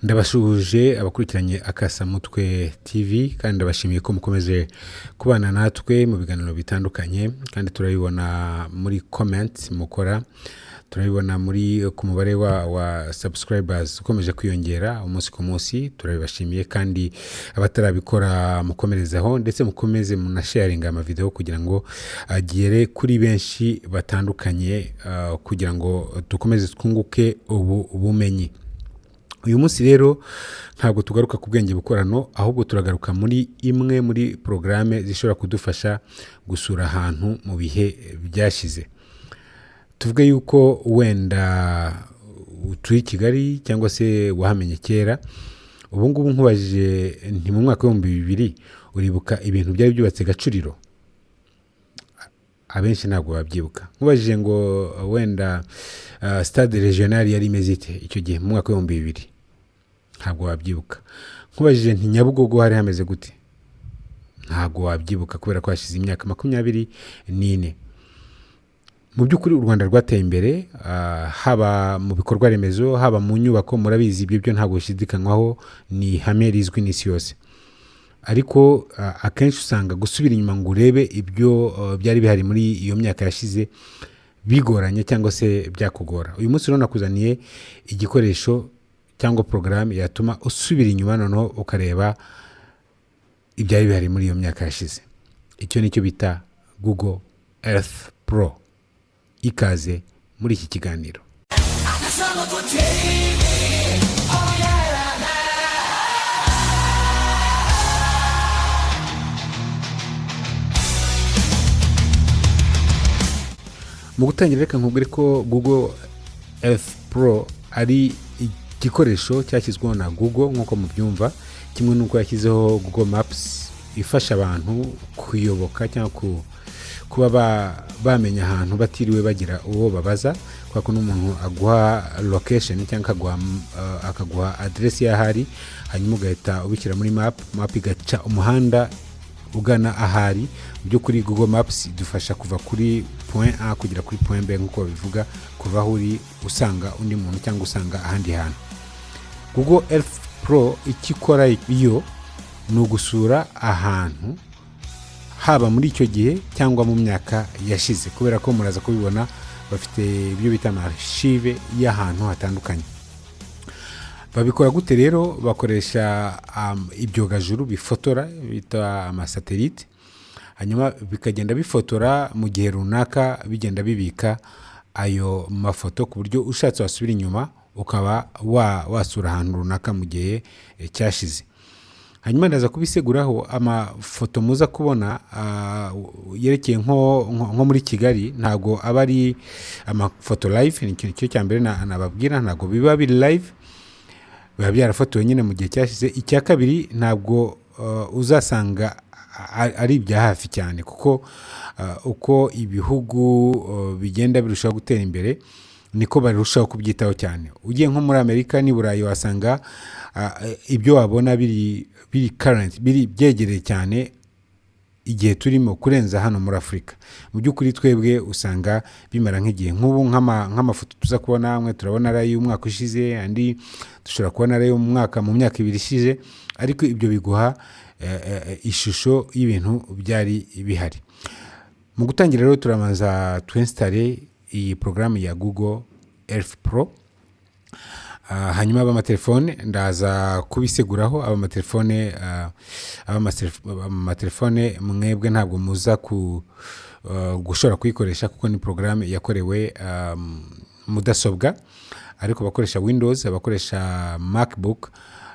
Ndabashuhuje abakurikiranye Akasamutwe TV kandi ndabashimiye ko mukomeje kubana natwe mu biganiro bitandukanye kandi turabibona muri comment mukora, turabibona muri ku mubare wa subscribers ukomeje kwiyongera umunsi ku munsi. Turabibashimiye kandi abatarabikora mukomerezaho ndetse mukomeze munasharinga ama video kugira ngo agere kuri benshi batandukanye, kugira ngo dukomeze twunguke ubumenyi. Uyu munsi rero ntabwo tugaruka ku bwenge bukorano, ahubwo turagaruka muri imwe muri programme zishobora kudufasha gusura ahantu mu bihe byashize. Tuvuge yuko wenda utuye i Kigali cyangwa se wahamenye kera, ubu ngubu nkubajije nti mu mwaka wa 2000 uribuka ibintu byari byubatse Gacuriro? Abenshi ntabwo babyibuka. Nkubajije ngo wenda stade regional yari imeze ite icyo gihe mu mwaka wa 2000? Ntabwo wabyibuka. Nkubajije nti Nyabugogo hari hameze gute? Ntabwo wabyibuka kubera ko hashize imyaka 24. Mu by'ukuri u Rwanda rwateye imbere, haba mu bikorwa remezo, haba mu nyubako. Murabizi ibyo byo ntabwo bishidikanywaho, ni ihame rizwi n'isi yose. Ariko akenshi usanga gusubira inyuma ngo urebe ibyo byari bihari muri iyo myaka yashize bigoranye cyangwa se byakugora. Uyu munsi rero nakuzaniye igikoresho cyangwa programme yatuma usubira inyuma noneho ukareba ibyari bihari muri iyo myaka yashize. Icyo nicyo bita Google Earth Pro. Ikaze muri iki kiganiro. Mu gutangira reka nkubwire ko Google Earth Pro ari igikoresho cyashyizweho na Google nk'uko mubyumva, kimwe n'uko yashyizeho Google Maps ifasha abantu kuyoboka cyangwa kuba bamenya ahantu batiriwe bagira uwo babaza, kuko n'umuntu aguha location cyangwa akaguha address y'ahari, hanyuma ugahita ubishyira muri map igaca umuhanda ugana ahari. Mu by'ukuri Google Maps idufasha kuva kuri point A kugera kuri point B nk'uko bivuga, kuva aho uri usanga undi muntu cyangwa usanga ahandi hantu. Google Earth Pro ikikora iyo ni ugusura ahantu haba muri icyo gihe cyangwa mu myaka yashize, kubera ko muraza kubibona bafite ibyo bita archive y'ahantu hatandukanye. Babikora gute rero? Bakoresha ibyogajuru bifotora bita amasatelite, hanyuma bikagenda bifotora mu gihe runaka, bigenda bibika ayo mafoto ku buryo ushatse wasubira inyuma ukaba wasura ahantu runaka mu gihe cyashize. Hanyuma ndaza kubiseguraho amafoto muza kubona yerekeye nko muri Kigali, ntago aba ari amafoto live. Ni ikintu cyo cyambere nababwira, ntago biba biri live, biba byarafotowe nyine mu gihe cyashize. Icya kabiri, ntabwo uzasanga ari ibya hafi cyane, kuko uko ibihugu bigenda birushaho gutera imbere niko barushaho kubyitaho cyane. Ugiye nko muri Amerika n'i Burayi wasanga ibyo wabona biri current, biri byegereye cyane igihe turimo kurenza hano muri Afrika. Mu by'ukuri twebwe usanga bimara nk'igihe. Nk'ubu nk'amafoto tuza kubona, amwe turabona ari y'umwaka ushize, andi dushobora kubona ari mu myaka 2 ishize, ariko ibyo biguha ishusho y'ibintu byari bihari. Mu gutangira rero turamanza twinstale iyi programme ya Google Earth Pro. Hanyuma abamatelefone ndaza kubiseguraho. Abamatelefone mwebwe ntabwo muza gushobora kuyikoresha kuko ni programme yakorewe mudasobwa, ariko bakoresha Windows, abakoresha MacBook,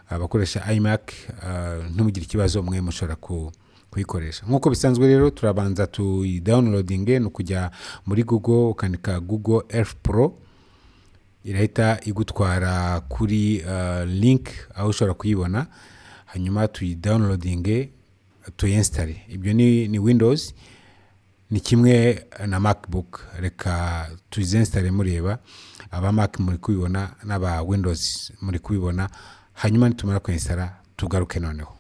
abakoresha iMac, ntumugire ikibazo, mwe mushobora kuyikoresha. Nk'uko bisanzwe rero turabanza downloading, no kujya muri Google ukandika Google Earth Pro, irahita igutwara kuri link aho ushobora kuyibona, hanyuma downloading tuyinstale. Ibyo ni Windows, ni kimwe na MacBook. Reka tuzinstale mureba, aba Mac muri kubibona n'aba Windows muri kubibona. Hanyuma nitumara kuinstala tugaruke noneho.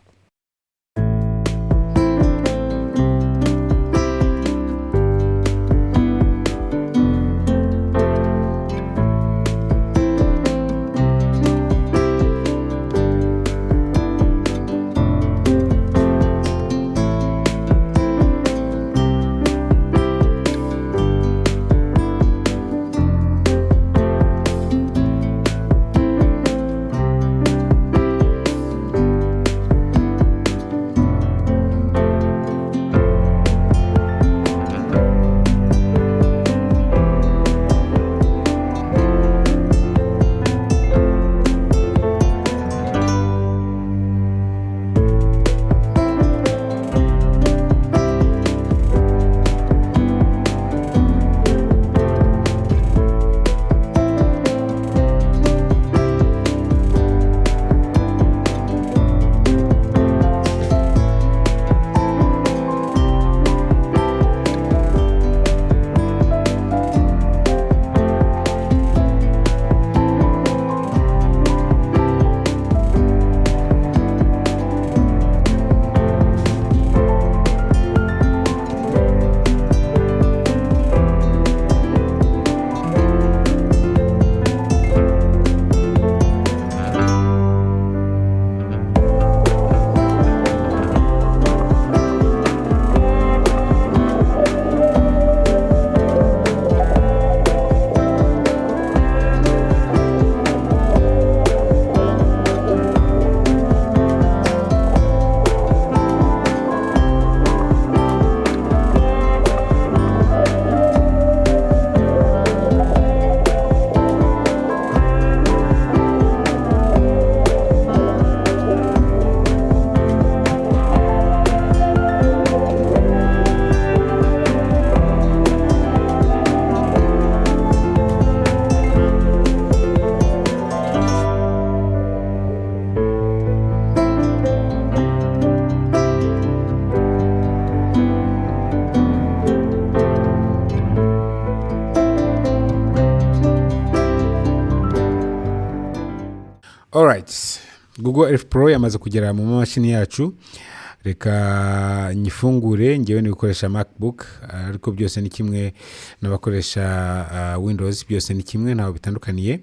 alright, Google Earth Pro yamaze kugera mu mashini yacu. Reka nyifungure, ngewe ni gukoresha MacBook, ariko byose ni kimwe n'abakoresha Windows, byose ni kimwe ntaho bitandukaniye.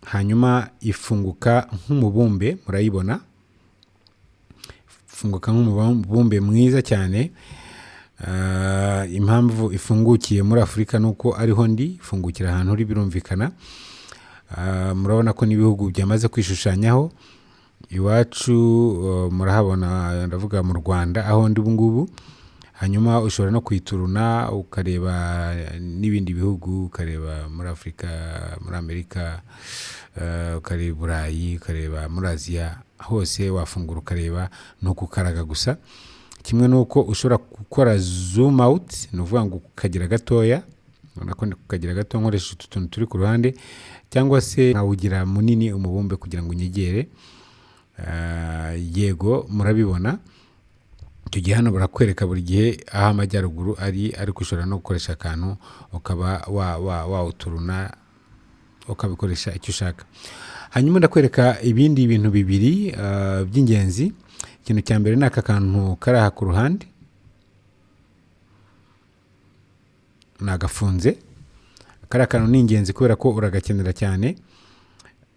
Hanyuma ifunguka nk'umubumbe, murayibona ifunguka nk'umubumbe mwiza cyane. Impamvu ifungukiye muri Afurika nuko ariho ndi, ifungukira ahantu uri birumvikana. Murabona ko n'ibihugu byamaze kwishushanyaho. Iwacu murahabona, ndavuga mu Rwanda aho ndi ubungubu. Hanyuma ushobora no kwituruna ukareba n'ibindi bihugu, ukareba muri Afurika, muri Amerika, ukareba Burayi, ukareba muri Aziya, hose wafungura ukareba, no kukaraga gusa. Kimwe nuko ushobora gukora zoom out, ni ukuvuga ngo ukagira gatoya, ubona ko ndi kukagira gato nkoresha utu tuntu turi ku ruhande, cyangwa se nkawugira munini umubumbe kugira ngo unyegere. Yego murabibona. Icyo gihe hano barakwereka buri gihe aho amajyaruguru ari, ariko ushobora no gukoresha akantu ukaba wawuturuna ukabikoresha icyo ushaka. Hanyuma ndakwereka ibindi bintu bibiri by'ingenzi. Ikintu cya mbere ni aka kantu kari aha ku ruhande, nagafunze. Kari akantu ni ingenzi kubera ko uragakenera cyane.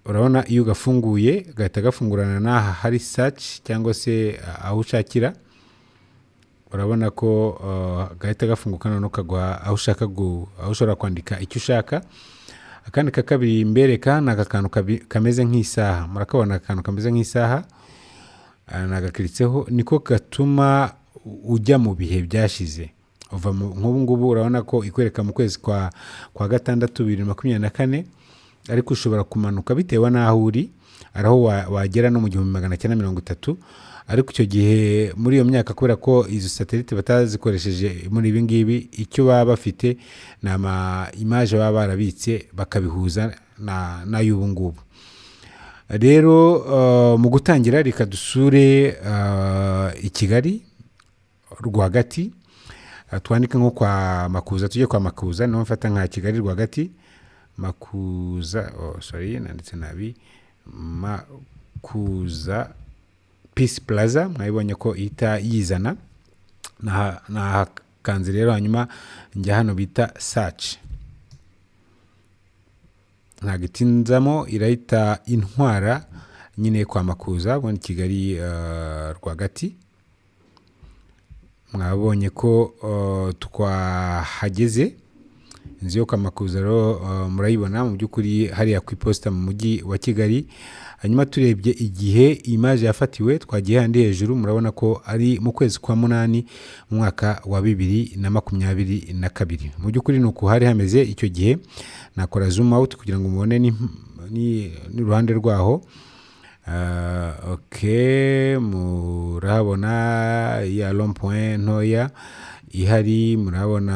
Urabona iyo ugafunguye gahita gafungurana n'aha hari search cyangwa se aho ushakira. Urabona ko gahita gafunguka noneho kaguha aho ushaka aho ushobora kwandika icyo ushaka. Akandi ka kabiri mbereka ni aka kantu kameze nk'isaha. Murakabona akantu kameze nk'isaha, nagakiritseho, niko gatuma ujya mu bihe byashize. Uva nk'ubu ngubu urabona ko ikwereka mu kwezi kwa 6 2024, ariko ushobora kumanuka bitewe n'aho uri, araho wagera no mu 1930. Ariko icyo gihe muri iyo myaka, kubera ko izo satellite batazikoresheje muri ibi ngibi, icyo baba bafite ni image baba barabitse bakabihuza n'ay'ubu ngubu. Rero mu gutangira reka dusure i Kigali rwagati, twandike nko kwa Makuza, tujye kwa Makuza. Niho mfata nka Kigali rwagati, Makuza, nanditse nabi, Makuza Peace Plaza. Mwabonye ko ihita yizana na kanzi rero. Hanyuma njya hano bita search, ntagitinzamo, irahita intwara nyine kwa Makuza, ubona Kigali rwagati. Mwabonye ko twahageze. Inzu yo kwa Makuza rero murayibona mu by'ukuri hariya ku iposita mu mujyi wa Kigali. Hanyuma turebye igihe image yafatiwe, twagiye handi hejuru, murabona ko ari mu kwezi kwa 8 mu mwaka wa 2022. Mu by'ukuri nuko hari hameze icyo gihe. Nakora zoom out kugira ngo mubone ni ruhande rwaho. Okay, murabona ya rond-point ntoya ihari. Murabona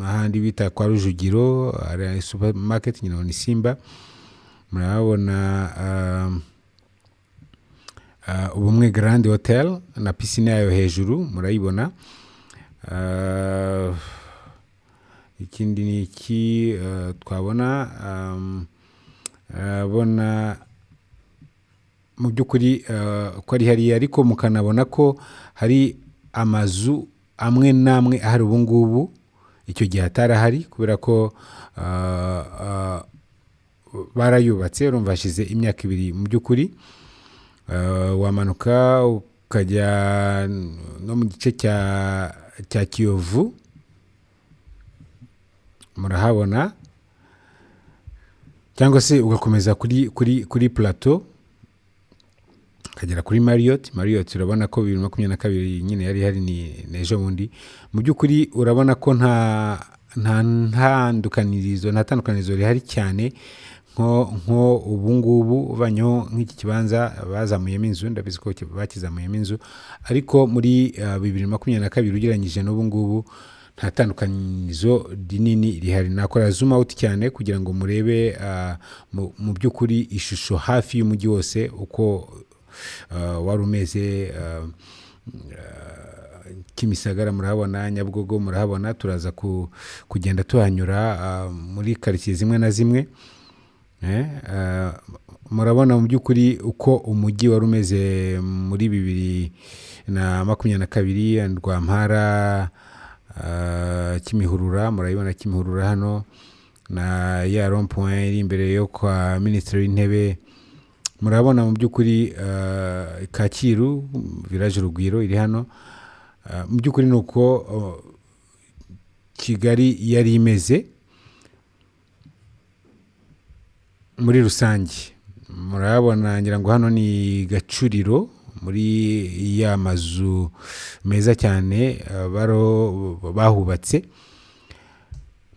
ahandi bita kwa Rujugiro, ari supermarket nyine ni Simba. Murabona Ubumwe Grand Hotel na piscine yayo hejuru, murayibona. Ikindi ni iki twabona, bona mu by'ukuri ko ari hariya, ariko mukanabona ko hari amazu amwe namwe ahari ubu ngubu icyo gihe atarahari, kubera ko barayubatse. Urumva hashize imyaka 2 mu by'ukuri. Wamanuka ukajya no mu gice cya Kiyovu, murahabona, cyangwa se ugakomeza kuri plateau ukagera kuri Marriott. Urabona ko 2022 nyine yari hari ni ejo bundi. Mu by'ukuri urabona ko nta tandukanirizo rihari cyane nko ubu ngubu. Banyo nk'iki kibanza bazamuyemo inzu, ndabizi ko bakizamuyemo inzu, ariko muri 2022 ugereranyije n'ubu ngubu nta tandukanizo rinini rihari. Nakora zoom out cyane kugira ngo murebe mu by'ukuri ishusho hafi y'umujyi wose uko wari umeze. Kimisagara murahabona, Nyabugogo murahabona. Turaza kugenda tuhanyura muri quartier zimwe na zimwe. murabona mu by'ukuri uko umujyi wari umeze muri 2022, Rwampara, Kimihurura, murabibona Kimihurura hano, na ya rond point iri imbere yo kwa minisitiri w'intebe. Murabona mu by'ukuri Kacyiru village Urugwiro iri hano. Mu by'ukuri nuko Kigali yari imeze muri rusange. Murabona ngira ngo hano ni Gacuriro, muri ya mazu meza cyane bahubatse.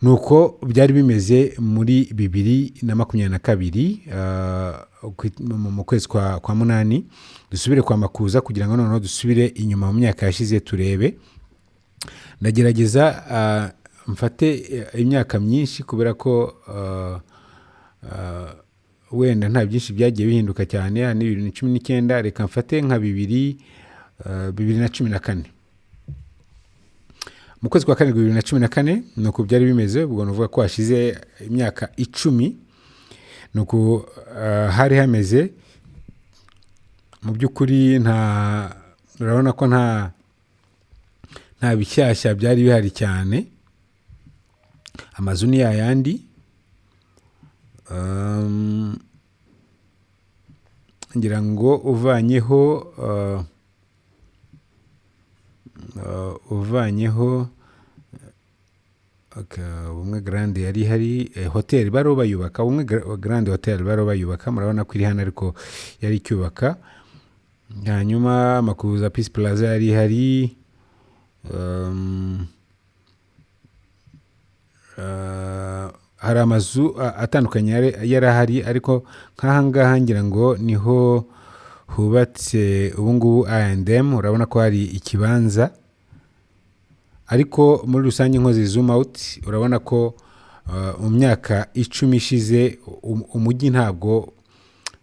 Nuko byari bimeze muri 2022 mu kwezi kwa munani. Dusubire kwa Makuza kugira ngo noneho dusubire inyuma mu myaka yashize turebe. Ndagerageza mfate imyaka myinshi kubera ko wenda nta byinshi byagiye bihinduka cyane. Ni 2019, reka mfate nka 2014. Mu kwezi kwa karindwi 2014 nuko byari bimeze. Ubwo nuvuga ko hashize imyaka 10. Nuko hari hameze mu by'ukuri. Urabona ko nta bishyashya byari bihari cyane. Amazu ni yayandi. Ngira ngo uvanyeho Ubumwe Grande yari hari, hotel baro bayubaka, Ubumwe Grande Hotel baro bayubaka. Murabona ko iri hano ariko yari cyubaka. Hanyuma Makuza Peace Plaza yari hari. Hari amazu atandukanye yari ahari, ariko nk'aha ngaha ngira ngo niho hubatse ubungubu A&M. Urabona ko hari ikibanza, ariko muri rusange nkoze zoom out urabona ko mu myaka 10 ishize umujyi ntabwo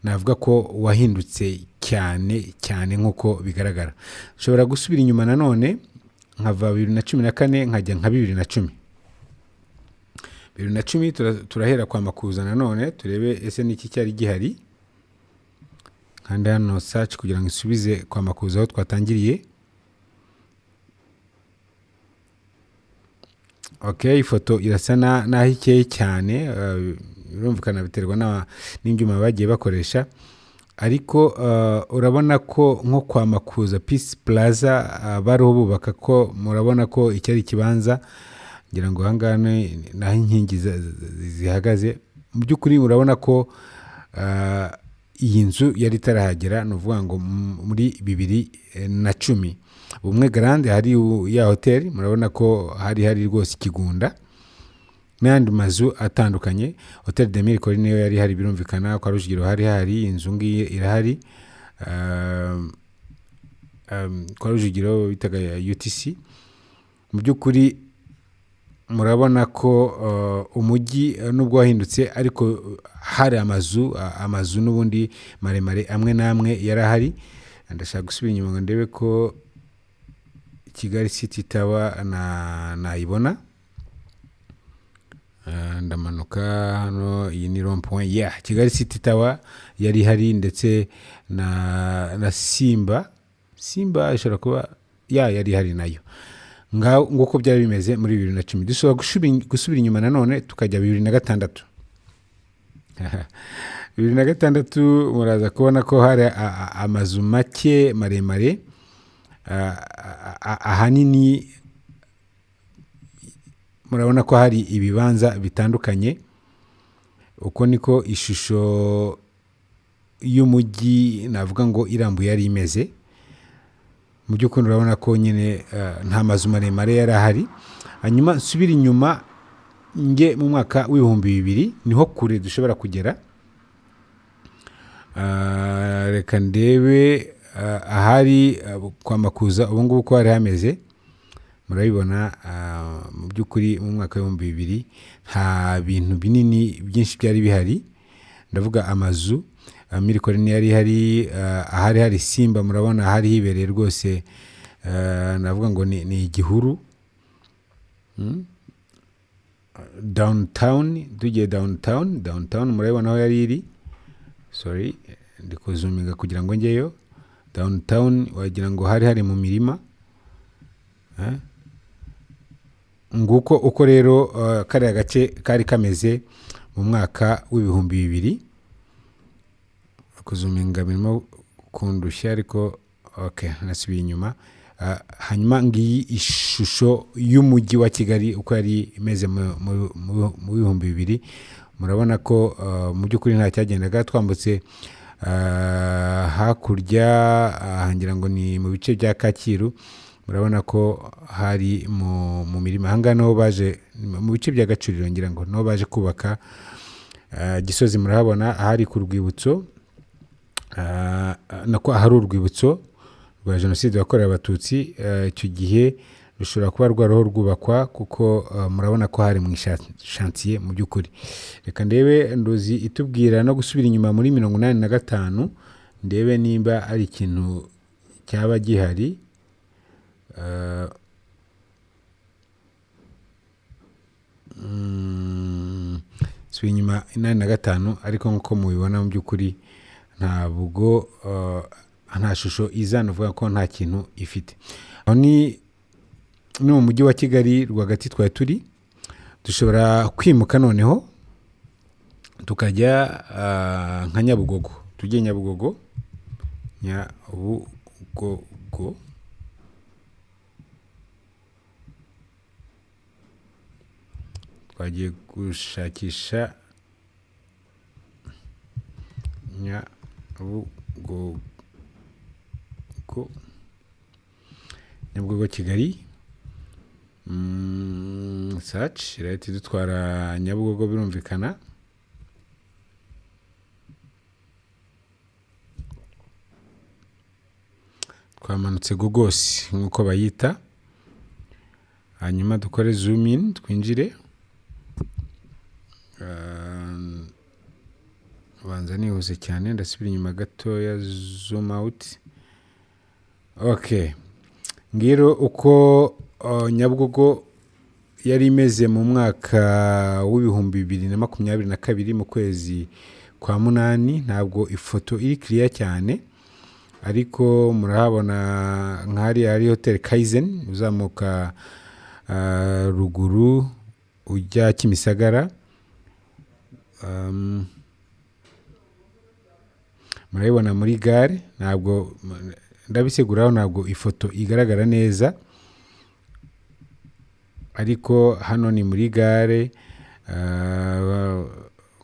navuga ko wahindutse cyane nk'uko bigaragara. Ushobora gusubira inyuma nanone nkava 2014 nkajya nka 2010. 2010 turahera kwa Makuza nanone turebe ese niki cyari gihari. Kandi hano search kugira ngo isubize kwa Makuza aho twatangiriye. Okay, ifoto irasa naho ikeye cyane. Birumvikana biterwa n'imbyuma bagiye bakoresha, ariko urabona ko nko kwa Makuza Peace Plaza bariho bubaka ko murabona ko icyari kibanza. Ngira ngo hangane naho inkingi zihagaze. Mu by'ukuri urabona ko iyi nzu yari tarahagera. Nuvuga ngo muri 2010 Ubumwe Grande hari ya hotel. Murabona ko hari rwose Kigunda n'andi mazu atandukanye. Hotel de Mille Collines niyo yari hari, birumvikana. Kwa Rujugiro hari inzu ngiye irahari. Kwa Rujugiro bitaga UTC. Mu by'ukuri murabona ko umujyi nubwo wahindutse, ariko hari amazu n'ubundi maremare amwe namwe yarahari. Ndashaka gusubira inyuma ngo ndebe ko Kigali City Tower nayibona. Ndamanuka hano, iyi ni rond point. Kigali City Tower yari hari, ndetse na Simba ishobora kuba yari hari nayo. Nguko byari bimeze muri 2010. Dushobora gusubira inyuma nanone tukajya 2006. 2006 muraza kubona ko hari amazu make maremare. Ahanini murabona ko hari ibibanza bitandukanye. Uko niko ishusho y'umujyi navuga ngo irambuye yari imeze. Mu by'ukuri urabona ko nyine nta mazu maremare yari ahari. Hanyuma nsubira inyuma nge mu mwaka w'2000 niho kure dushobora kugera. Reka ndebe ahari kwa Makuza ubungubu ko hari hameze. Murabibona mu by'ukuri mu mwaka w'2000 nta bintu binini byinshi byari bihari. Ndavuga amazu. Mille Collines yari hari, ahari hari Simba. Murabona hari hibereye rwose. Navuga ngo ni igihuru. downtown. Tugiye downtown murabibona aho yari iri. Sorry, ndi kuzuminga kugira ngo njyeyo. Downtown wagira ngo hari mu mirima. Nguko uko rero kariya gace kari kameze mu mwaka w'ibihumbi 2000. Kuzuminga birimo kundushya ariko okay, nasubiye inyuma. Hanyuma ngiyi ishusho y'umujyi wa Kigali uko yari imeze mu bihumbi 2000. Murabona ko mu by'ukuri nta cyagendaga. Twambutse hakurya hangira ngo ni mu bice bya Kacyiru. Murabona ko hari mu mirima. Hanga no baje mu bice bya Gacuriro, ngira ngo no baje kubaka Gisozi. Murahabona ahari ku rwibutso, nako ahari urwibutso rwa Jenoside yakorewe Abatutsi. Icyo gihe rushobora kuba rwaraho rwubakwa kuko murabona ko hari mu chantier mu by'ukuri. Reka ndebe ndozi itubwira no gusubira inyuma muri 85 ndebe nimba ari ikintu cyaba gihari. Subira inyuma 85 ariko nkuko mubibona mu by'ukuri ntabwo nta shusho izanavuga ko nta kintu ifite. Aho ni mu mujyi wa Kigali rwagati twari turi. Dushobora kwimuka noneho tukajya nka Nyabugogo. Tujye Nyabugogo. Twagiye gushakisha Nyabugogo Kigali. Search irahita idutwara Nyabugogo birumvikana. Twamanutse Gogos nkuko bayita. Hanyuma dukore zoom in twinjire. Banza nihuse cyane ndasubira inyuma gato ya zoom out. Okay. Ngiro uko Nyabugogo yari imeze mu mwaka w'ibihumbi 2022 mu kwezi kwa munani. Ntabwo ifoto iri clear cyane ariko murahabona nk'ari hari Hotel Kaizen uzamuka ruguru ujya Kimisagara. Murabibona muri gare. Ntabwo ndabiseguraho ntabwo ifoto igaragara neza ariko hano ni muri gare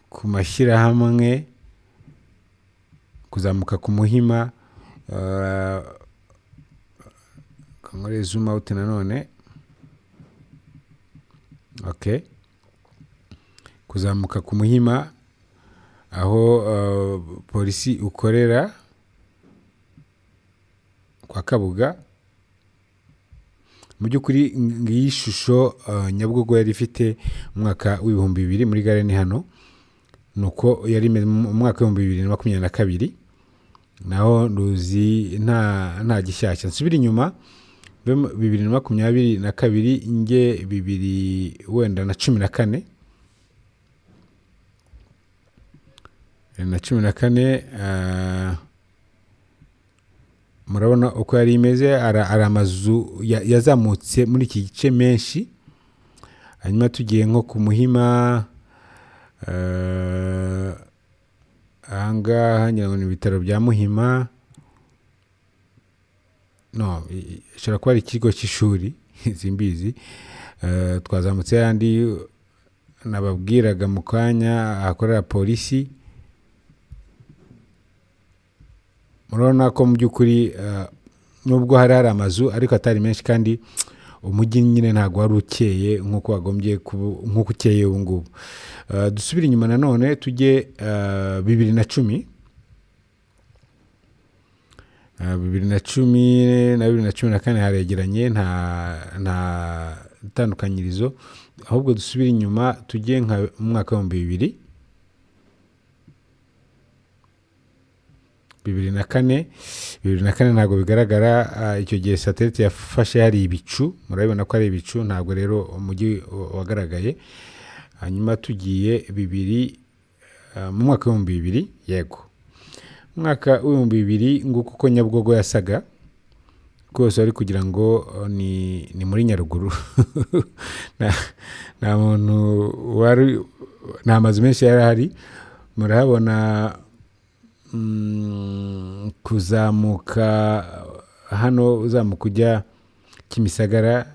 ku mashyirahamwe kuzamuka ku Muhima. Kankore zoom out nanone. Okay, kuzamuka ku Muhima aho polisi ukorera kwa Kabuga. Mu by'ukuri ngiyi shusho Nyabugogo yari ifite mu mwaka w'ibihumbi 2000 muri gare ni hano. Nuko yari mu mwaka w'ibihumbi 2022 naho ruzi nta gishyashya. Nsubira inyuma 2022 nge 2014 na 14. Murabona uko yari imeze. Ari amazu yazamutse muri iki gice menshi. Hanyuma tugiye nko ku Muhima. Ahangaha ngira ngo ni ibitaro bya Muhima. No, ishobora kuba ari ikigo cy'ishuri simbizi. Twazamutse yandi nababwiraga mu kanya akorera polisi. Murabona ko mu by'ukuri nubwo hari amazu ariko atari menshi kandi umujyi nyine ntabwo wari ukeye nk'uko wagombye nk'uko ukeye ubu ngubu. Dusubire inyuma nanone tujye 2010. 2010 na 2014 haregeranye nta itandukanyirizo. Ahubwo dusubire inyuma tujye nka mwaka wa 2000. 2004 ntabwo bigaragara. Icyo gihe satellite yafashe hari ibicu. Murabibona ko ari ibicu. Ntabwo rero umujyi wagaragaye. hanyuma tugiye mu mwaka w'ibihumbi bibiri, yego, mu mwaka w'ibihumbi bibiri nguko uko Nyabugogo yasaga rwose, wari kugira ngo ni muri Nyaruguru. nta muntu nta mazu menshi yari ahari. Murahabona kuzamuka hano, uzamuka ujya Kimisagara,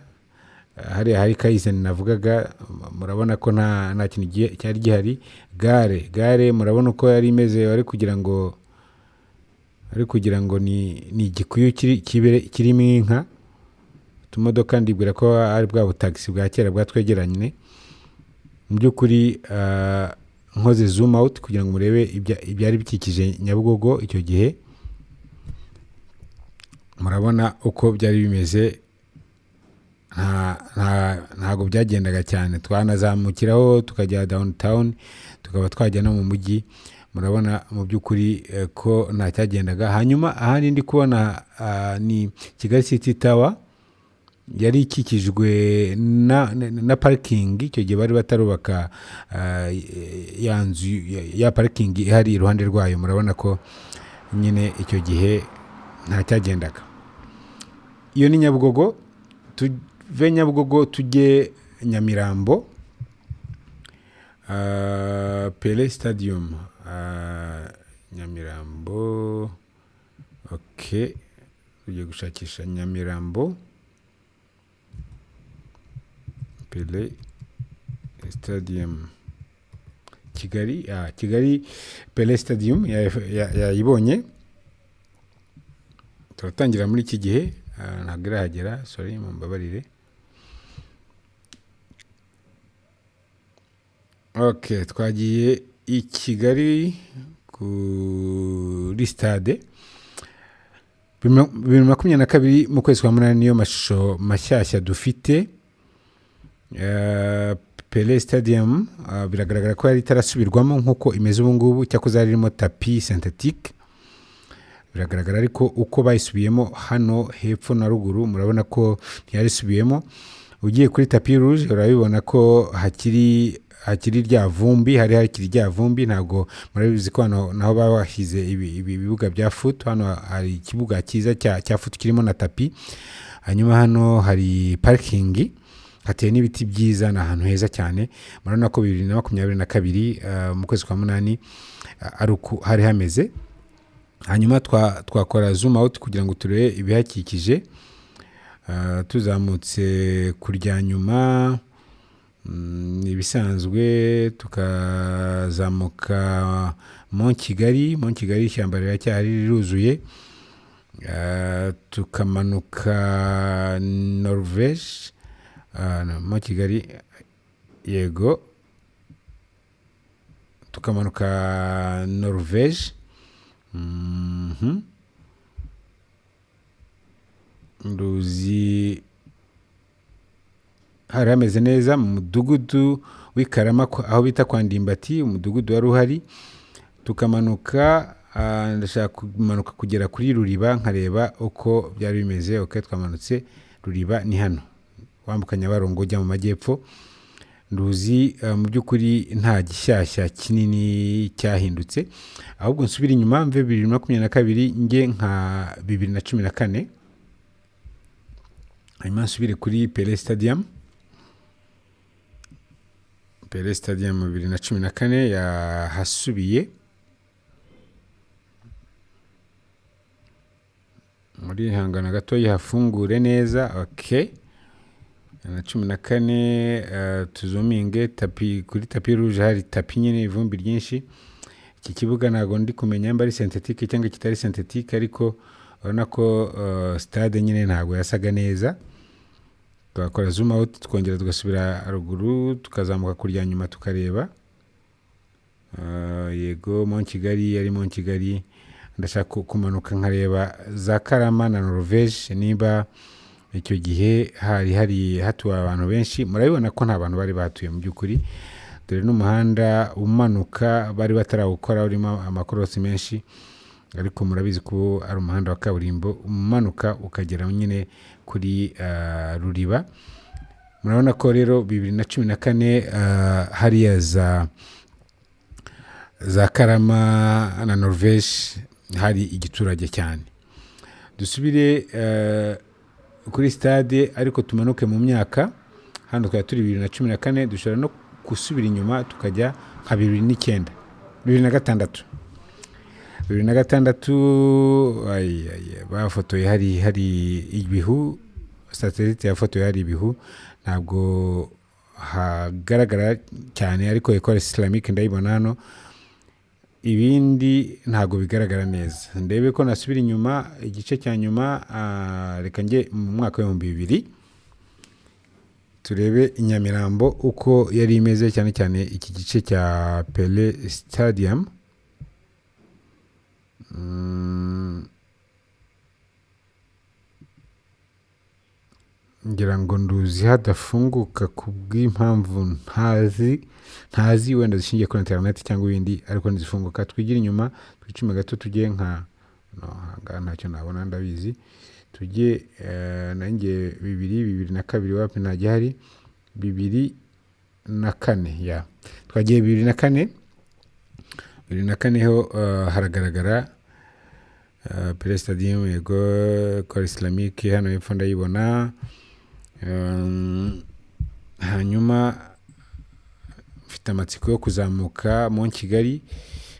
hariya hari Kayizeni navugaga, murabona ko nta kintu cyari gihari. Gare murabona uko yari imeze, wari kugira ngo ni igikuyu kirimo inka. Utumodoka ndibwira ko ari bwa butagisi bwa kera bwatwegeranye. Mu by'ukuri nkoze zoom out kugira ngo murebe ibyari bikikije Nyabugogo icyo gihe, murabona uko byari bimeze. Ntago byagendaga cyane, twanazamukiraho tukajya downtown, tukaba twajya no mu mujyi. Murabona mu by'ukuri ko nta cyagendaga. Hanyuma ahandi ndi kubona ni Kigali City Tower, yari ikikijwe na parikingi. Icyo gihe bari batarubaka ya nzu ya parikingi ihari iruhande rwayo. Murabona ko nyine icyo gihe nta cyagendaga. Iyo ni Nyabugogo. Tuve Nyabugogo tujye Nyamirambo, Pele Stadium. Nyamirambo, okay, tugiye gushakisha Nyamirambo Pele Stadium. Kigali Pele Stadium yayibonye. Turatangira muri iki gihe, ntabwo irahagera, sorry, mumbabarire. Okay, twagiye i Kigali kuri stade. 2022 mu kwezi kwa munani niyo mashusho mashyashya dufite. Pele Stadium biragaragara ko yari itarasubirwamo nk'uko imeze ubu ngubu, cyakoze harimo tapi synthetique. Biragaragara ariko uko bayisubiyemo hano hepfo na ruguru, murabona ko ntiyarisubiyemo. Ugiye kuri tapi rouge urabibona ko hakiri rya vumbi, hakiri rya vumbi. Ntabwo murabizi ko hano naho bashyize ibibuga bya foot. Hano hari ikibuga cyiza cya foot kirimo na tapi. Hanyuma hano hari parking, hateye n'ibiti byiza, ni ahantu heza cyane. Murabona ko 2022 mu kwezi kwa munani ari uko hari hameze. Hanyuma twakora zoom out kugira ngo turebe ibihakikije. Tuzamutse kurya nyuma ibisanzwe, tukazamuka Mont Kigali. Ishyamba riracyari riruzuye. Tukamanuka Norvège, Mont Kigali, yego, tukamanuka Norvège. Nduzi hari hameze neza. Mu mudugudu w'Ikarama, aho bita kwa Ndimbati, umudugudu wari uhari. Tukamanuka, ndashaka kumanuka kugera kuri Ruriba nkareba uko byari bimeze. Okay, twamanutse Ruriba, ni hano wambuka Nyabarongo ujya mu majyepfo. Nduzi mu by'ukuri nta gishyashya kinini cyahindutse, ahubwo nsubira inyuma mve 2022 nge nka 2014. Hanyuma nsubire kuri Pele Stadium. 2014 yahasubiye muri hangana gato yahafungure neza. Okay, 2014 tuzuminge kuri tapi rouge. Hari tapi nyine, ivumbi ryinshi. Iki kibuga ntago ndi kumenya mba ari synthetique cyangwa kitari synthetique, ariko urabona ko stade nyine ntago yasaga neza. Twakora zoom out, twongera tugasubira ruguru, tukazamuka kurya nyuma tukareba. Yego, Mont Kigali. Ndashaka kumanuka nkareba za Karama na Norvège, niba icyo gihe hari hatuye abantu benshi. Murabibona ko nta bantu bari batuye mu by'ukuri. Dore n'umuhanda umanuka bari batarawukora, urimo amakorosi menshi, ariko murabizi ko ari umuhanda wa kaburimbo umanuka ukagera nyine kuri Ruriba. murabona ko rero 2014 hariya za Karama na Norvège hari igiturage cyane. Dusubire kuri stade ariko tumanuke mu myaka. Hano twari turi 2014, dushobora no gusubira inyuma tukajya nka 2009 2006 bafotoye hari ibihu, satellite yafotoye hari ibihu, ntabwo hagaragara cyane ariko Ecole Islamique ndayibona hano, ibindi ntabwo bigaragara neza. Ndebe ko nasubira inyuma igice cya nyuma, reka njye mu mwaka wa 2000 turebe Inyamirambo uko yari imeze, cyane cyane iki gice cya Pele Stadium. Ngira ngo nduzi hadafunguka kubw'impamvu ntazi wenda zishingiye kuri internet cyangwa ibindi, ariko ntizifunguka. Twigira inyuma twicime gato tujye ntacyo nabona ndabizi. Tujye nanjye 2002 wapi ntajya hari 2004 ya twagiye 2004 ho haragaragara Pele Stadium, yego Ecole Islamique hano hepfo ndayibona. Hanyuma mfite amatsiko yo kuzamuka mu Kigali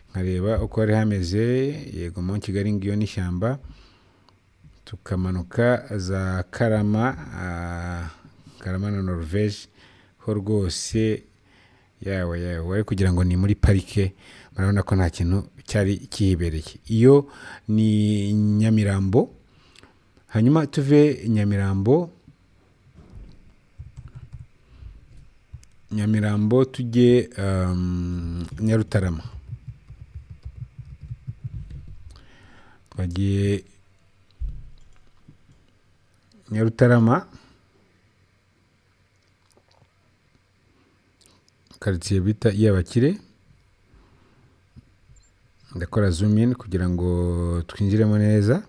nkareba uko hari hameze. Yego mu Kigali ngiyo n'ishyamba, tukamanuka za Karama na Norvège ho rwose yawe kugira ngo ni muri parike. Murabona ko nta kintu cyari kihibereye. Iyo ni Nyamirambo. Hanyuma tuve Nyamirambo tujye Nyarutarama. Twagiye Nyarutarama, quartier bita iy'abakire. Ndakora zoom in kugira ngo twinjiremo neza.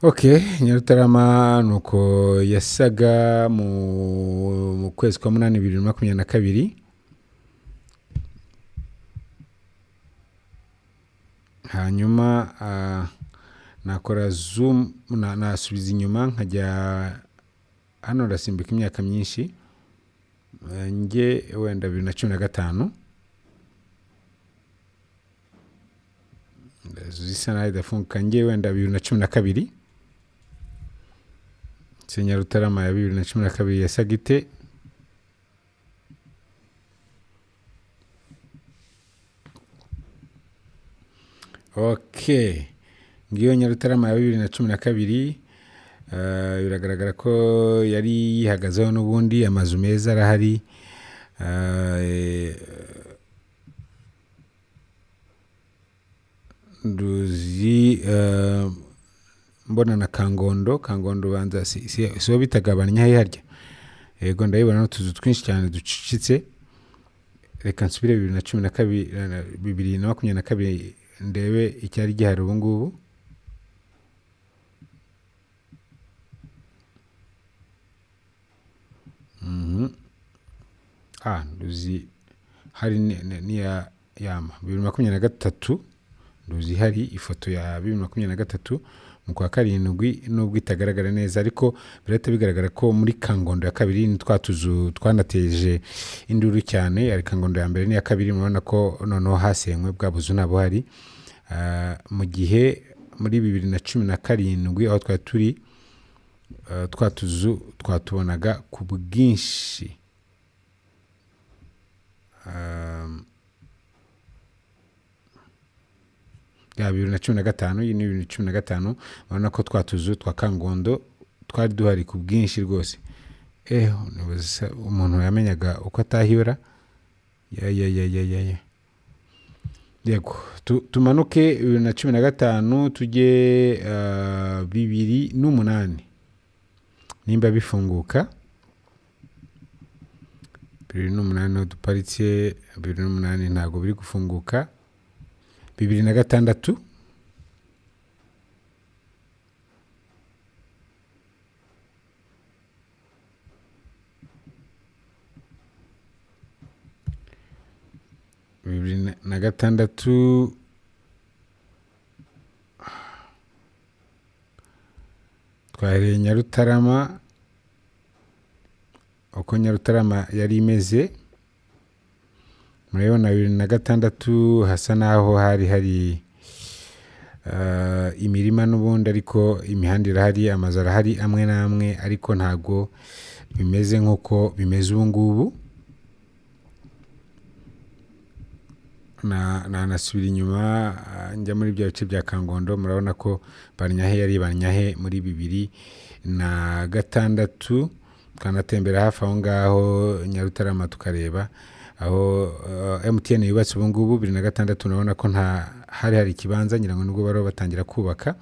Okay, Nyarutarama nuko yasaga mu kwezi kwa 8 2022. Hanyuma nakora zoom nasubiza inyuma nkajya hano, ndasimbuka imyaka myinshi, njye wenda 2015 zisa naho idafunguka. Njye wenda 2012 Nyarutarama ya 2012 yasaga ite? Okay, ngiyo Nyarutarama ya 2012. Biragaragara ko yari yihagazeho n'ubundi, amazu meza arahari. Nduzi mbona na Kangondo banza si bitagabanya harya. Yego ndayibona n'utuzu twinshi cyane ducicitse. Reka nsubire 2022 ndebe icyari gihari ubu ngubu. Nduzi hari ni ya yama 2023. Nduzi hari ifoto ya 2023 mu kwa 7 nubwo itagaragara neza, ariko birahita bigaragara ko muri Kangondo ya kabiri ni twatuzu twanateje induru cyane. Ari Kangondo ya mbere ni ya kabiri, murabona ko noneho hasenywe bwa buzu nabo hari. Mu gihe muri 2017 aho twari turi, twatuzu twatubonaga ku bwinshi. Ya 2015, iyi ni 2015, murabona ko twatuzu twa Kangondo twari duhari ku bwinshi rwose. Umuntu yamenyaga uko atahibura. Yego tumanuke 2015 tujye 2008 nimba bifunguka. 2008 niho duparitse, 2008 ntabwo biri gufunguka. 2006 2006 twahereye Nyarutarama, uko Nyarutarama yari imeze. Murabona 2006 hasa naho hari imirima n'ubundi, ariko imihanda irahari, amazu arahari amwe n'amwe, ariko ntabwo bimeze nk'uko bimeze ubu ngubu. Nasubira inyuma njya muri bya bice bya Kangondo, murabona ko Banyahe yari Banyahe muri 2006. Tukanatembera hafi aho ngaho Nyarutarama tukareba aho MTN yubatse ubu ngubu. 2006 urabona ko hari ikibanza, ngira ngo nubwo baro batangira kubaka,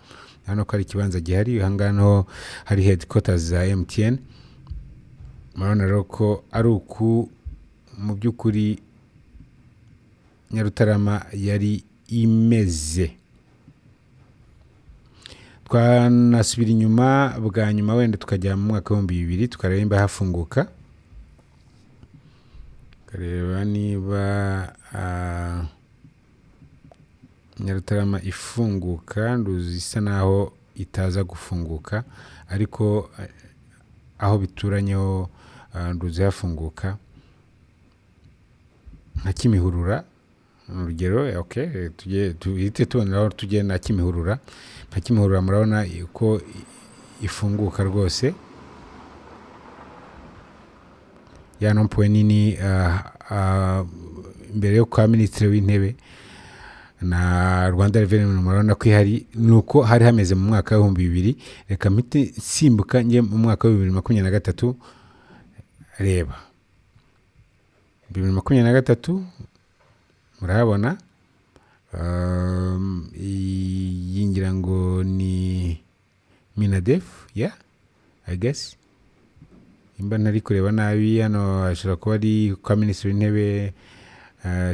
hano ko hari ikibanza gihari. Aha ngaho hari headquarters za MTN. Murabona rero ko ari uku mu by'ukuri Nyarutarama yari imeze. Twanasubira inyuma bwa nyuma wenda tukajya mu mwaka wa 2000 tukareba nimba hafunguka, kareba niba Nyarutarama ifunguka. Nduzi isa naho itaza gufunguka, ariko aho bituranyeho nduzi hafunguka nka Kimihurura urugero. Okay, tuhite tubona aho tujye na Kimihurura. Nka Kimihurura murabona ko ifunguka rwose, ya nompoye nini imbere yo kwa Minisitiri w'Intebe na Rwanda Revenue. Murabona ko ihari, nuko hari hameze mu mwaka wa 2000. Reka mpite simbuka nje mu mwaka wa 2023. Reba 2023 murahabona yingira ngo ni Minadef, I guess. Imba ntari kureba nabi, hano ashobora kuba ari kwa Minisitiri w'Intebe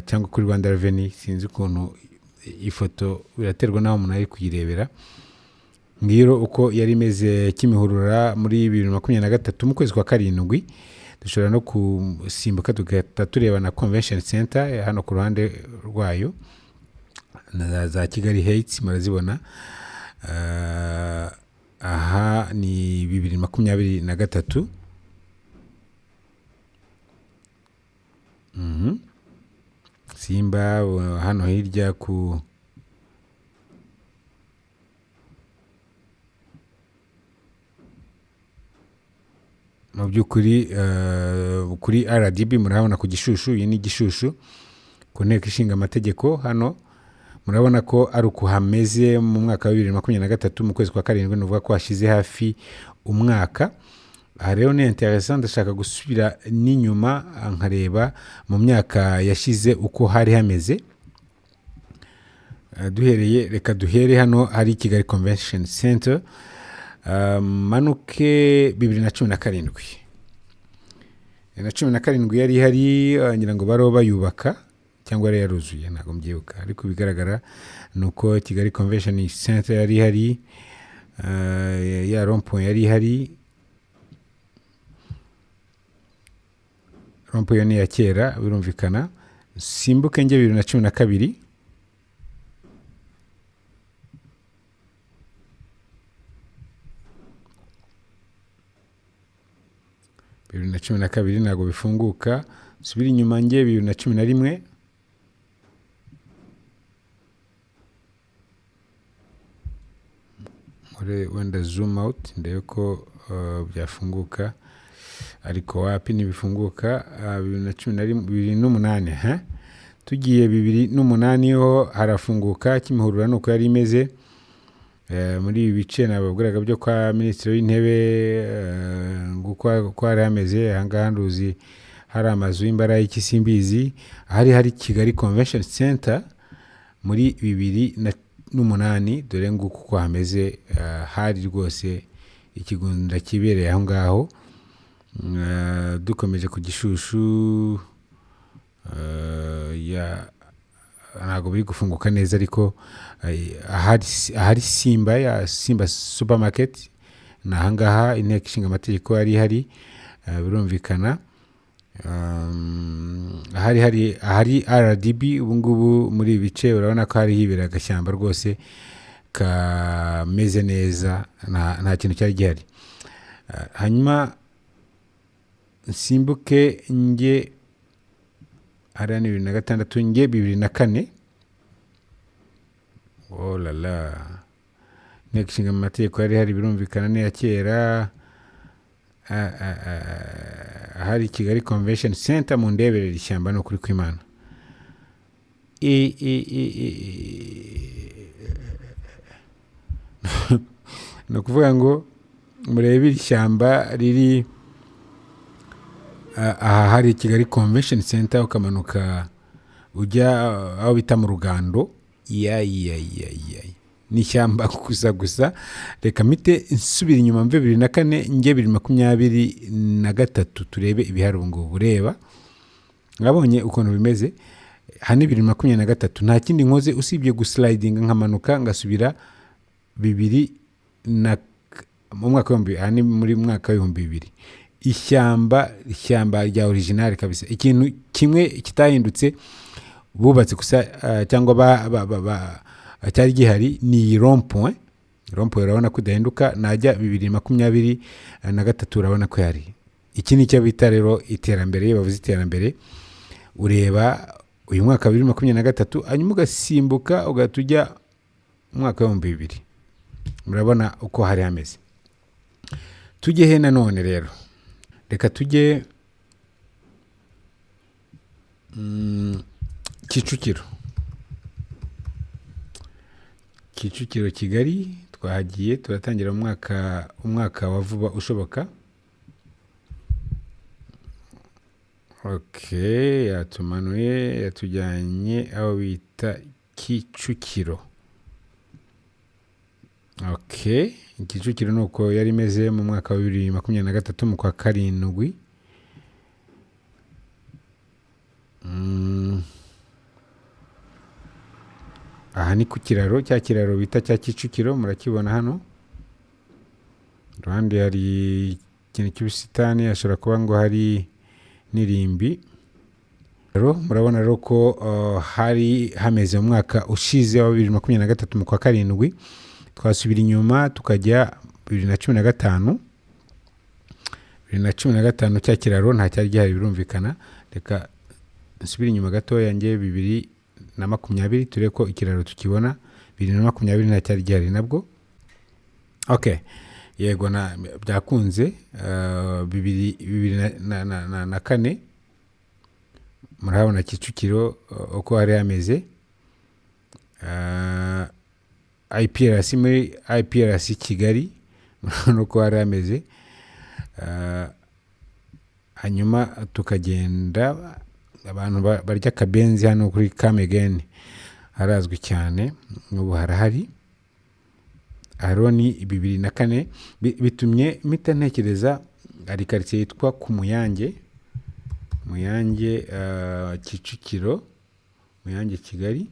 cyangwa kuri Rwanda Revenue, sinzi ukuntu ifoto biraterwa naho umuntu ari kuyirebera. Ngiro uko yari imeze Kimihurura muri 2023 mu kwezi kwa 7. Dushobora no kusimbuka tugahita tureba na Convention Center hano ku ruhande rwayo, na za Kigali Heights murazibona. Aha ni 2023. Simba hano hirya ku mu by'ukuri kuri RDB murabona ku Gishushu. Iyi ni Gishushu ku nteko ishinga amategeko. Hano murabona ko ari uko hameze mu mwaka wa 2023 mu kwezi kwa 7, nuvuga ko hashize hafi umwaka. Aha rero ni interessant, ndashaka gusubira n'inyuma nkareba mu myaka yashize uko hari hameze. Reka duhere hano hari Kigali Convention Center. Manuke 2017. 2017 yari hari, ngira ngo baro bayubaka cyangwa yari yaruzuye, ntabwo mbyibuka, ariko bigaragara nuko Kigali Convention Center yari hari, ya rond-point yari hari. Rond-point ni ya kera birumvikana. Simbuke nge 2012. Bibiri na cumi na kabiri ntabwo bifunguka. Subira inyuma nge 2011. Wenda zoom out ndebe ko byafunguka, ariko wapi ntibifunguka. 2008 tugiye 2008 ho harafunguka. Kimihurura nuko yari imeze muri ibi bice nababwiraga byo kwa Minisitiri w'Intebe, nguko hari hameze. Ahangaha nduzi hari amazu y'imbara y'Ikisimbizi. Hari Kigali Convention Center muri 2008. Dore nguko uko hameze, hari rwose ikigunda kibereye aho ngaho. dukomeje ku Gishushu ntabwo biri gufunguka neza ariko ahari Simba supermarket ni ahangaha inteko ishinga amategeko yari ihari, birumvikana. ahari RDB ubungubu muri ibi bice urabona ko hari hibera agashyamba rwose kameze neza, nta kintu cyari gihari. Hanyuma nsimbuke njye hariya ni 2006 njye 2004. Oh la la, inteko ishinga amategeko yari hari, birumvikana ni ya kera. Hari Kigali Convention Center mu Ndeberera ishyamba no kuri kw'Imana. No kuvuga ngo murebe ishyamba riri aha hari Kigali Convention Center ukamanuka ujya aho bita mu Rugando. Ni ishyamba gusa. Reka mite nsubira inyuma mve 2004 njye 2023 turebe ibihari ubu ngubu. Reba mwabonye ukuntu bimeze. Hani 2023 nta kindi nkoze usibye gusliding nkamanuka ngasubira mu mwaka muri mwaka wa 2000. Ishyamba rya original kabisa. Ikintu kimwe kitahindutse bubatse gusa cyangwa cyari gihari ni rond-point urabona ko idahinduka. Najya 2023 urabona ko yari. Iki ni cyo bita rero iterambere. Bavuze iterambere, ureba uyu mwaka wa 2023 hanyuma ugasimbuka ugatujya mwaka wa 2000. Murabona uko hari hameze. Tujye he nanone rero, reka tujye Kicukiro Kigali. Twahagiye turatangira umwaka wa vuba ushoboka. Okay, yatumanuye yatujyanye aho bita Kicukiro. Okay, Kicukiro nuko yari imeze mu mwaka wa 2023 mu kwa karindwi. Aha ni ku kiraro, cya kiraro bita cya Kicukiro, murakibona hano. Ruhande hari ikintu cy'ubusitani, ashobora kuba ngo hari n'irimbi. Murabona rero ko hari hameze mu mwaka ushize wa 2023 mu kwa karindwi. Twasubira inyuma tukajya 2015. 2015 cya kiraro nta cyari gihari, birumvikana. Reka nsubira inyuma gatoya njye 2020 turebe ko ikiraro tukibona. 2020 nta cyari gihari nabwo. Okay, yego byakunze. 2004 murahabona Kicukiro uko hari hameze. IPRC muri IPRC Kigali murabona uko hari hameze. Hanyuma tukagenda abantu barya akabenzi hano kuri Kamegeni harazwi cyane, n'ubu harahari. Aroni 2004 bitumye mpita ntekereza ari quartier yitwa ku Muyange Kicukiro, Muyange Kigali.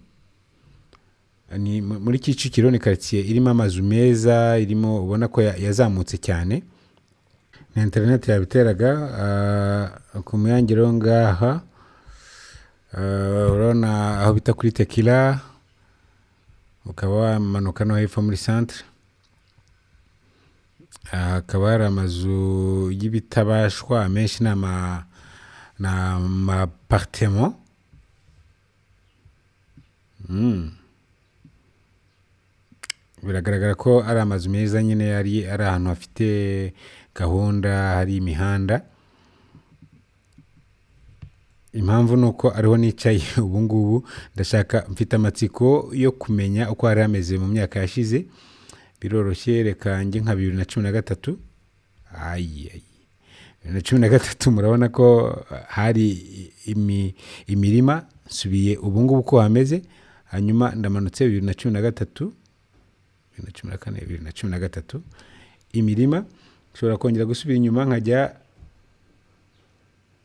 Ni muri Kicukiro ni quartier irimo amazu meza, irimo ubona ko yazamutse cyane. Na internet yabiteraga ku Muyange ro ngaha. Urabona aho bita kuri Tekila, ukaba wamanuka no hepfo muri centre. Hakaba hari amazu y'ibitabashwa menshi na appartement. Biragaragara ko ari amazu meza nyine, ari ahantu hafite gahunda, hari imihanda. Impamvu nuko ariho nicaye ubu ngubu, ndashaka mfite amatsiko yo kumenya uko hari hameze mu myaka yashize. Biroroshye, reka njye nka 2013. 2013 murabona ko hari imirima. Subiye ubu ngubu uko hameze. Hanyuma ndamanutse 2013 2014 2013 imirima. Ushobora kongera gusubira inyuma nkajya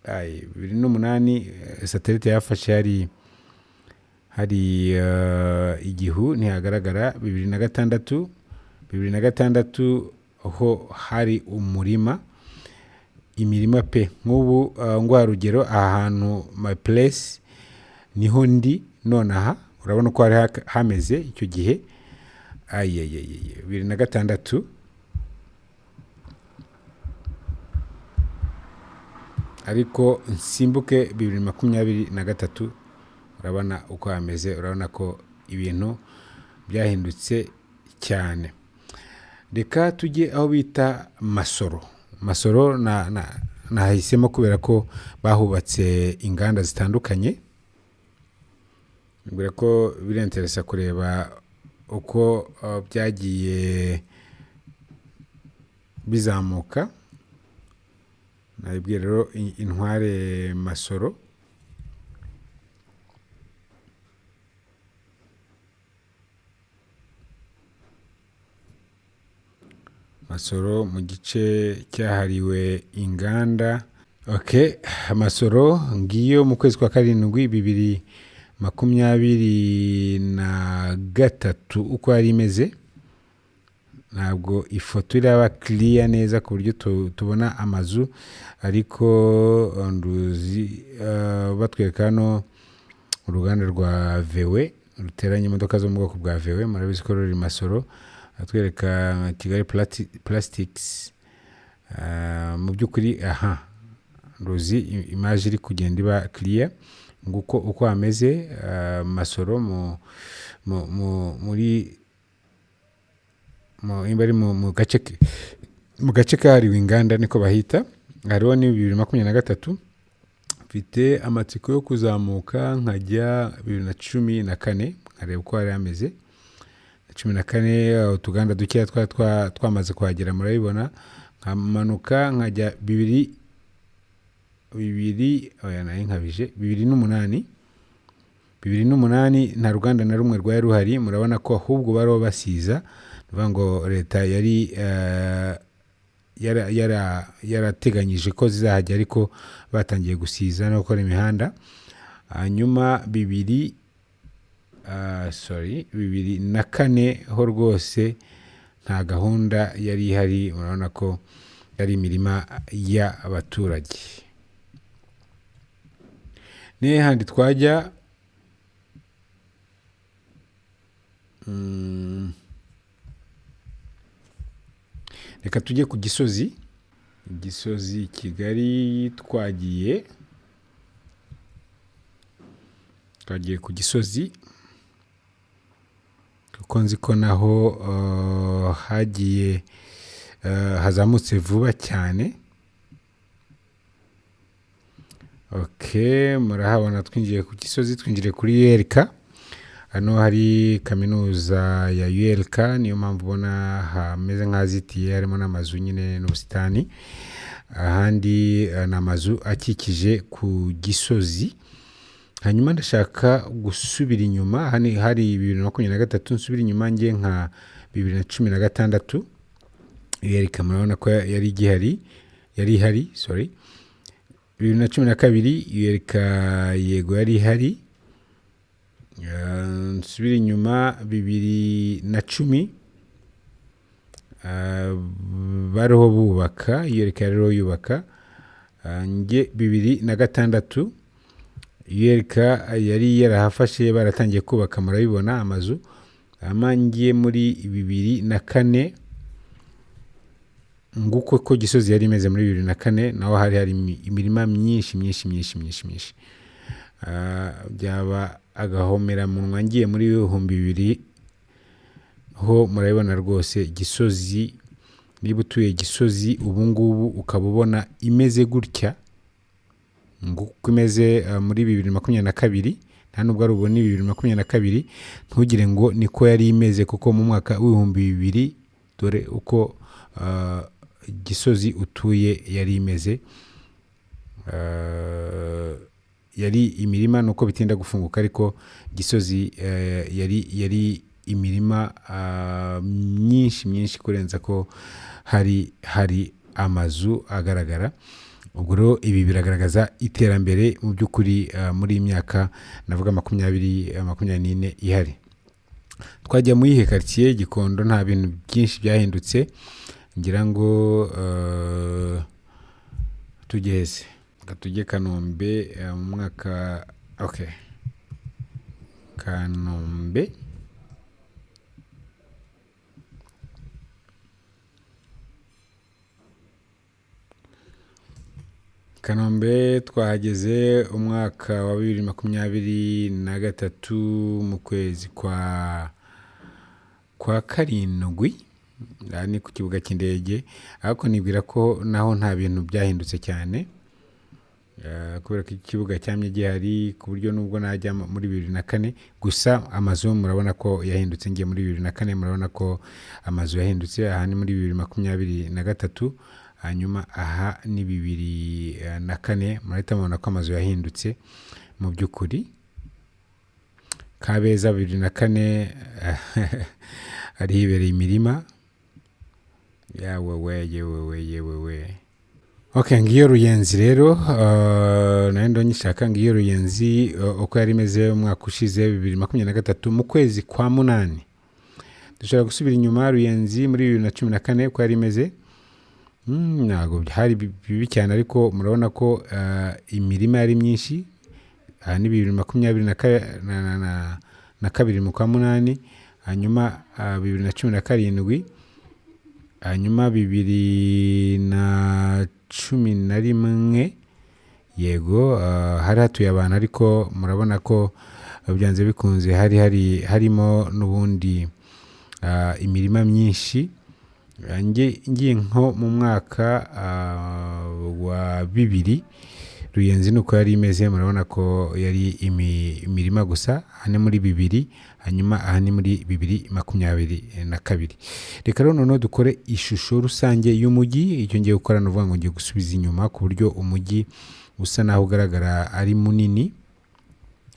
2008 satelite yafashe hari igihu ntihagaragara. 2006 ho hari imirima pe nk'ubu ngwa rugero aha hantu my place niho ndi nonaha, urabona ko hari hameze icyo gihe. 2006 ariko nsimbuke 2023 urabona uko hameze, urabona ko ibintu byahindutse cyane. Reka tujye aho bita Masoro nahisemo kubera ko bahubatse inganda zitandukanye, mbere ko birinteresa kureba uko byagiye bizamuka. Nabibwiye rero intware Masoro mu gice cyahariwe inganda. Masoro ngiyo mu kwezi kwa 7 2023 uko yari imeze. Ntabwo ifoto iraba clear neza ku buryo tubona amazu, ariko nduzi batwereka hano uruganda rwa VW ruteranya imodoka zo mu bwoko bwa VW, murabizi ko ruri Masoro. Atwereka Kigali Plastics. Mu by'ukuri nduzi image iri kugenda iba clear nguko uko hameze Masoro muri mu gace kahariwe inganda niko bahita. Hariho ni 2023 mfite amatsiko yo kuzamuka nkajya 2014 nkareba uko hari hameze. 2014 utuganda dukeya twamaze kuhagera, murabibona. Nkamanuka nkajya 2008 nta ruganda na rumwe rwari ruhari, murabona ko ahubwo bariho basiza, bivuga ngo leta yarateganyije ko zizahajya, ariko batangiye gusiza no gukora imihanda. Hanyuma 2004 ho rwose nta gahunda yari ihari, murabona ko yari imirima y'abaturage. Nihe handi twajya? Reka tujye ku Gisozi Kigali. Twagiye ku Gisozi kuko nzi ko naho hagiye hazamutse vuba cyane. Murahabona twinjiye ku Gisozi, twinjire kuri ULK. Hano hari kaminuza ya ULK, niyo mpamvu ubona hameze nk'azitiye, harimo n'amazu nyine n'ubusitani. Ahandi n'amazu akikije ku Gisozi. Hanyuma ndashaka gusubira inyuma, hari 2023 nsubira inyuma ngiye nka 2016. ULK murabona ko yari ihari 2012 ULK yego yari ihari. Nsubira inyuma 2010 bariho bubaka, ULK rero yubaka. Nge 2006 ULK yari yarahafashe, baratangiye kubaka, murabibona amazu. Amangiye muri 2004 nguko ko Gisozi yari imeze muri 2004, naho hari imirima myinshi. Byaba agahomera munwa ngiye muri 2000 ho, murabibona rwose Gisozi. Niba utuye Gisozi ubu ngubu ukaba ubona imeze gutya nguko imeze muri 2022, nta nubwo ari ubwo ni 2022, ntugire ngo niko yari imeze, kuko mu mwaka w'2000 dore uko Gisozi utuye yari imeze. Yari imirima, nuko bitinda gufunguka, ariko Gisozi yari imirima myinshi kurenza ko hari amazu agaragara. ubwo rero ibi biragaragaza iterambere mu by'ukuri muri iyi myaka navuga 24 ihari. Twajya mu yihe quartier Gikondo nta bintu byinshi byahindutse, ngira ngo tugeze tujye Kanombe mu mwaka okay. Kanombe twahageze umwaka wa 2023 mu kwezi kwa karindwi, ni ku kibuga cy'indege, ariko nibwira ko naho nta bintu byahindutse cyane kubera ko ikibuga cyamye gihari ku buryo nubwo najya muri 2004 gusa amazu murabona ko yahindutse. Ngiye muri 2004 murabona ko amazu yahindutse. Aha ni muri 2023, hanyuma aha ni 2004 murahita mubona ko amazu yahindutse mu by'ukuri. Kabeza 2004 ari hibereye imirima yewe. Okay, ngiyo Ruyenzi rero nayo ndonyishaka. Ngiyo Ruyenzi uko yari imeze umwaka ushize 2023 mu kwezi kwa munani. Dushobora gusubira inyuma Ruyenzi muri 2014 uko yari imeze, ntago hari bibi cyane, ariko murabona ko imirima yari myinshi. Aha ni 2022 mu kwa munani, hanyuma 2017, hanyuma 2011 yego hari hatuye abantu, ariko murabona ko byanze bikunze harimo n'ubundi imirima myinshi. Ngiye nko mu mwaka wa 2000 Ruyenzi nuko yari imeze, murabona ko yari imirima gusa. Aha ni muri 2000, hanyuma aha ni muri 2022. Reka rero noneho dukore ishusho rusange y'umujyi. Icyo ngiye gukora no vuga ngo ngiye gusubiza inyuma ku buryo umujyi usa naho ugaragara ari munini,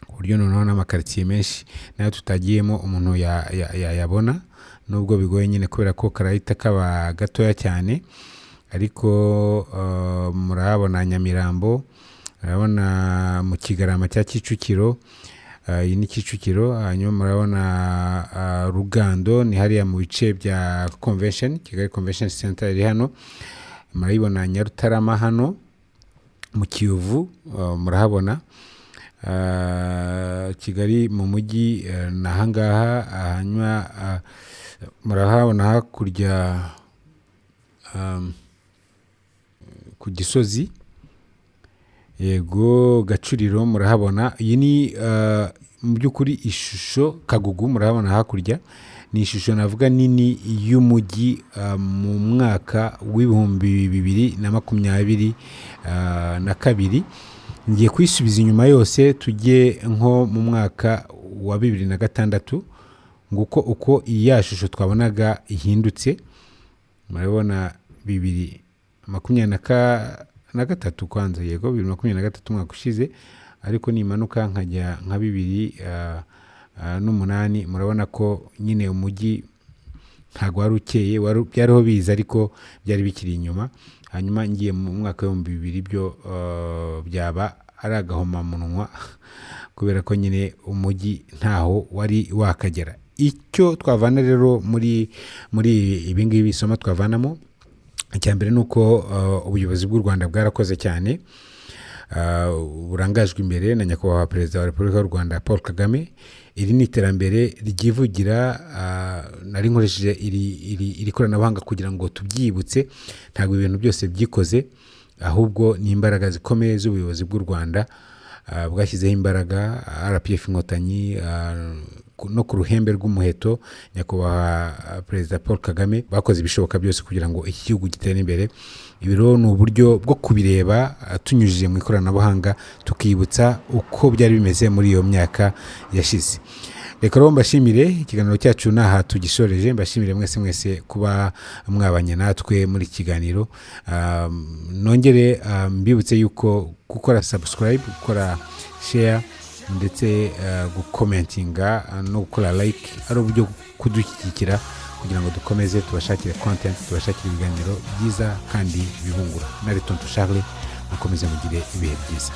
ku buryo noneho n'amakaritiye menshi nayo tutagiyemo umuntu yabona, nubwo bigoye nyine kubera ko karahita kaba gatoya cyane. Ariko murahabona Nyamirambo, murabona mu Kigarama cya Kicukiro, iyi ni Kicukiro. Hanyuma murabona Rugando, ni hariya mu bice bya Convention, Kigali Convention Center iri hano. Murabibona Nyarutarama hano mu Kiyovu, murahabona Kigali mu mujyi nahangaha. Hanyuma murahabona hakurya ku Gisozi, yego Gacuriro murahabona. Iyi ni mu by'ukuri ishusho Kagugu, murahabona hakurya. Ni ishusho navuga nini y'umujyi mu mwaka w'2022. Ngiye kwisubiza inyuma yose tujye nko mu mwaka wa 2006, nguko uko iya shusho twabonaga ihindutse. Murabona 2023 kwanza, yego 2023 mwaka ushize, ariko nimanuka nkajya nka 2008 murabona ko nyine umujyi ntago wari ukeye, byariho biza ariko byari bikiri inyuma. Hanyuma ngiye mu mwaka wa 2000 byo byaba ari agahoma munwa kubera ko nyine umujyi ntaho wari wakagera. Icyo twavana rero muri ibi ngibi isomo twavanamo, icyambere nuko ubuyobozi bw'u Rwanda bwarakoze cyane, burangajwe imbere na nyakubahwa Perezida wa Repubulika y'u Rwanda Paul Kagame. Iri ni iterambere ryivugira. Nari nkoresheje iri koranabuhanga kugira ngo tubyibutse, ntabwo ibintu byose byikoze, ahubwo ni imbaraga zikomeye z'ubuyobozi bw'u Rwanda bwashyizeho imbaraga. RPF Inkotanyi no ku ruhembe rw'umuheto nyakubahwa Perezida Paul Kagame bakoze ibishoboka byose kugira ngo iki gihugu gitere imbere. Ibiro ni uburyo bwo kubireba tunyujije mu ikoranabuhanga, tukibutsa uko byari bimeze muri iyo myaka yashize. Reka rero mbashimire, ikiganiro cyacu naha tugishoreje. Mbashimire mwese kuba mwabanye natwe muri kiganiro. Nongere mbibutse yuko gukora subscribe, gukora share ndetse gukomentinga no gukora like ari uburyo kudushyigikira kugira ngo dukomeze tubashakire content, tubashakire ibiganiro byiza kandi bibungura. Nari Tonto Charles, mukomeze mugire ibihe byiza.